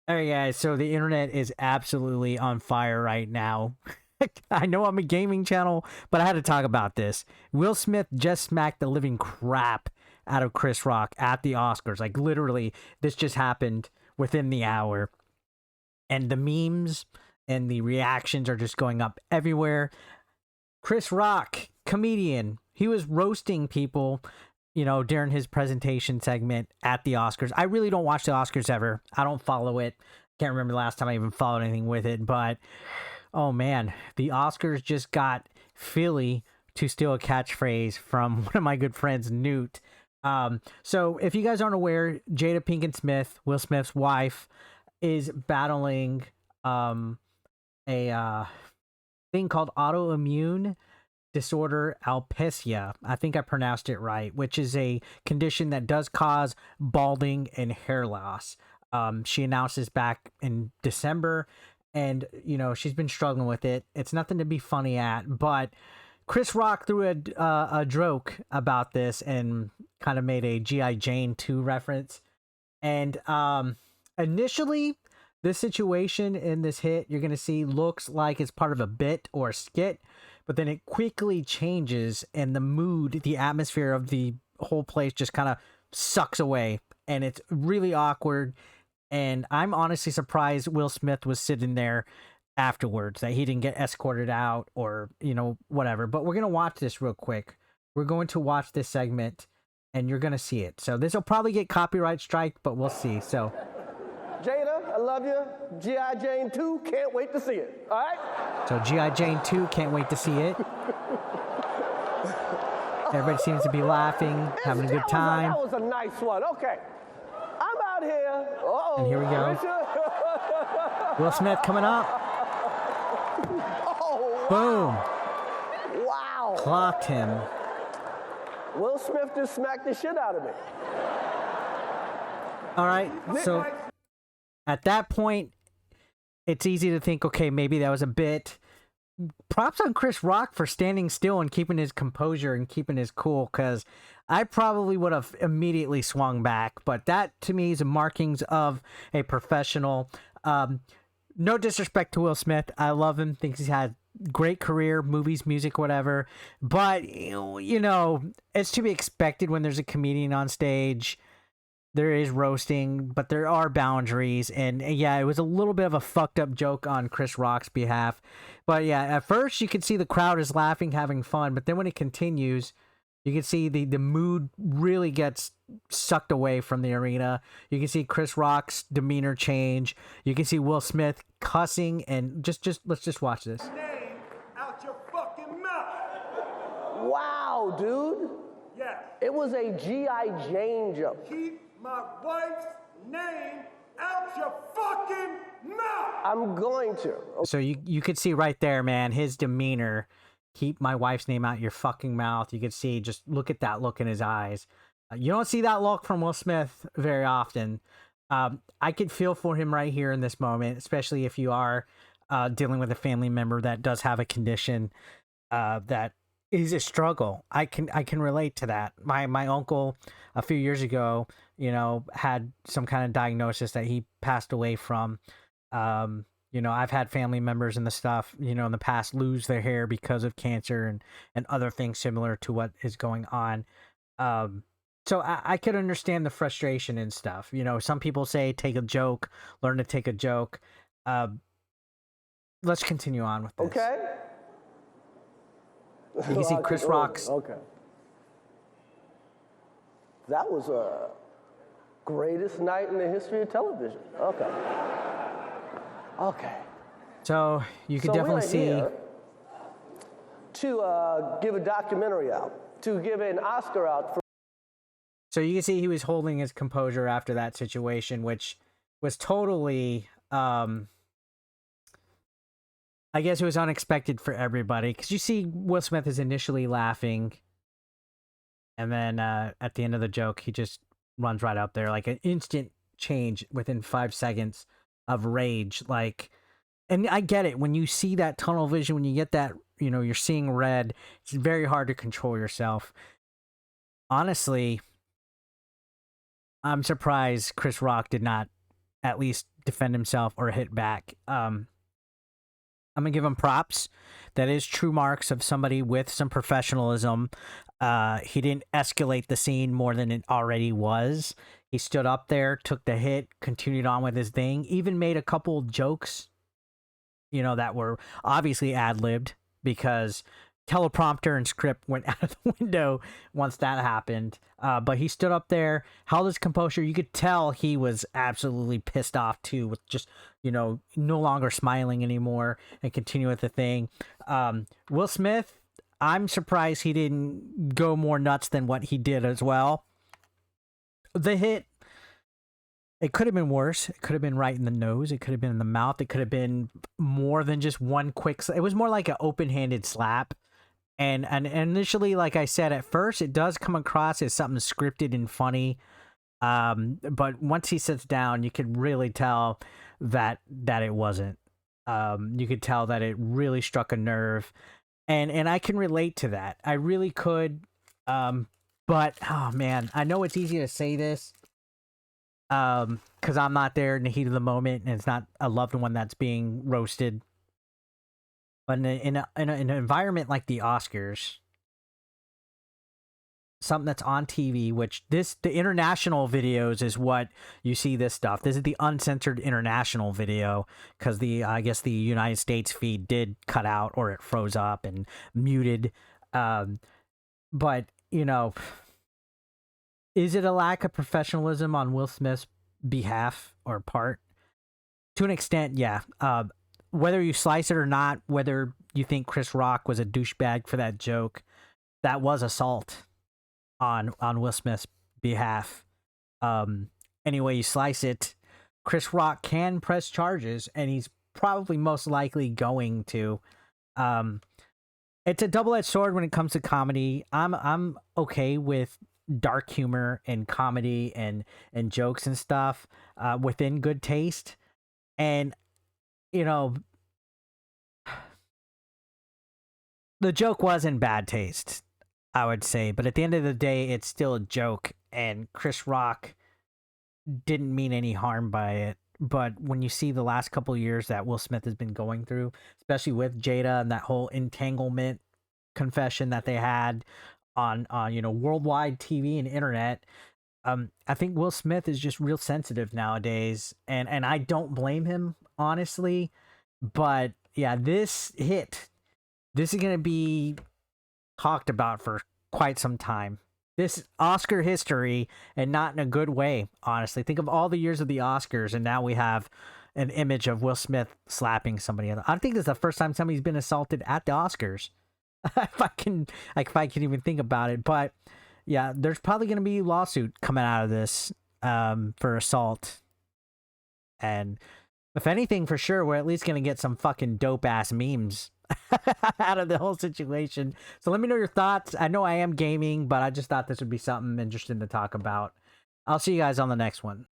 All right, guys. So the internet is absolutely on fire right now. I know I'm a gaming channel, but I had to talk about this. Will Smith just smacked the living crap out of Chris Rock at the Oscars. Like, literally, this just happened within the hour. And the memes and the reactions are just going up everywhere. Chris Rock, comedian, he was roasting people, during his presentation segment at the Oscars. I really don't watch the Oscars ever. I don't follow it. Can't remember the last time I even followed anything with it. But, oh man, the Oscars just got Philly to steal a catchphrase from one of my good friends, Newt. So if you guys aren't aware, Jada Pinkett Smith, Will Smith's wife, is battling a thing called autoimmune disorder alopecia. I think I pronounced it right, which is a condition that does cause balding and hair loss. She announced this back in December, and she's been struggling with it. It's nothing to be funny at, but Chris Rock threw a joke about this and kind of made a G.I. Jane 2 reference. And initially, this situation in this hit, you're going to see, looks like it's part of a bit or a skit, but then it quickly changes and the mood, the atmosphere of the whole place just kind of sucks away, and it's really awkward. And I'm honestly surprised Will Smith was sitting there afterwards, that he didn't get escorted out or, whatever. But we're going to watch this real quick. We're going to watch this segment and you're going to see it. So this will probably get copyright strike, but we'll see. So Jada, I love you. G.I. Jane 2, can't wait to see it. All right? So G.I. Jane 2, can't wait to see it. Everybody seems to be laughing, having a good time. That was a nice one. Okay. I'm out here. Uh-oh. And here we go. Will Smith coming up. Oh, wow. Boom. Wow. Clocked him. Will Smith just smacked the shit out of me. All right. So at that point, it's easy to think, okay, maybe that was a bit. Props on Chris Rock for standing still and keeping his composure and keeping his cool, because I probably would have immediately swung back. But that, to me, is a markings of a professional. No disrespect to Will Smith. I love him. Thinks he's had great career, movies, music, whatever. But, it's to be expected when there's a comedian on stage. There is roasting, but there are boundaries. And yeah, it was a little bit of a fucked up joke on Chris Rock's behalf. But yeah, at first you can see the crowd is laughing, having fun. But then when it continues, you can see the mood really gets sucked away from the arena. You can see Chris Rock's demeanor change. You can see Will Smith cussing. And let's just watch this. Name out your fucking mouth. Wow, dude. Yes. It was a G.I. Jane joke. Keep my wife's name out your fucking mouth. I'm going to. So you could see right there, man, his demeanor. Keep my wife's name out your fucking mouth. You could see, just look at that look in his eyes. You don't see that look from Will Smith very often. I could feel for him right here in this moment, especially if you are dealing with a family member that does have a condition that is a struggle. I can relate to that. My uncle a few years ago, had some kind of diagnosis that he passed away from. I've had family members and the stuff, in the past lose their hair because of cancer and other things similar to what is going on. So I could understand the frustration and stuff. Some people say take a joke, learn to take a joke. Let's continue on with this. Okay. You can see Chris Rock's. Okay. That was a greatest night in the history of television. Okay. Okay. So you could definitely see. To give a documentary out, to give an Oscar out for. So you can see he was holding his composure after that situation, which was totally. I guess it was unexpected for everybody, because you see Will Smith is initially laughing, and then at the end of the joke, he just runs right out there, like an instant change within 5 seconds of rage. And I get it, when you see that tunnel vision, when you get that, you're seeing red, it's very hard to control yourself. Honestly, I'm surprised Chris Rock did not at least defend himself or hit back. I'm gonna give him props. That is true marks of somebody with some professionalism. He didn't escalate the scene more than it already was. He stood up there, took the hit, continued on with his thing, even made a couple jokes, you know, that were obviously ad-libbed because teleprompter and script went out of the window once that happened. But he stood up there, held his composure. You could tell he was absolutely pissed off too, with just, you know, no longer smiling anymore, and continue with the thing. Will Smith, I'm surprised he didn't go more nuts than what he did as well. The hit, it could have been worse. It could have been right in the nose. It could have been in the mouth. It could have been more than just one quick. It was more like an open-handed slap. And initially, like I said, at first, it does come across as something scripted and funny. But once he sits down, you could really tell that it wasn't. You could tell that it really struck a nerve. And I can relate to that. I really could. But, oh man, I know it's easy to say this because I'm not there in the heat of the moment and it's not a loved one that's being roasted. But in an environment like the Oscars, something that's on TV, which the international videos is what you see this stuff. This is the uncensored international video because I guess the United States feed did cut out or it froze up and muted. But, you know, is it a lack of professionalism on Will Smith's behalf or part? To an extent, yeah. Whether you slice it or not, whether you think Chris Rock was a douchebag for that joke, that was assault on Will Smith's behalf. Any way you slice it, Chris Rock can press charges, and he's probably most likely going to. It's a double-edged sword when it comes to comedy. I'm okay with dark humor and comedy and jokes and stuff within good taste. And, you know, the joke was in bad taste, I would say. But at the end of the day, it's still a joke. And Chris Rock didn't mean any harm by it. But when you see the last couple of years that Will Smith has been going through, especially with Jada and that whole entanglement confession that they had on you know, worldwide TV and internet, I think Will Smith is just real sensitive nowadays, and I don't blame him, honestly. But yeah, this is gonna be talked about for quite some time. This Oscar history, and not in a good way, honestly. Think of all the years of the Oscars, and now we have an image of Will Smith slapping somebody. I think this is the first time somebody's been assaulted at the Oscars. if I can even think about it. But yeah, there's probably going to be a lawsuit coming out of this for assault. And if anything, for sure, we're at least going to get some fucking dope ass memes out of the whole situation. So let me know your thoughts. I know I am gaming, but I just thought this would be something interesting to talk about. I'll see you guys on the next one.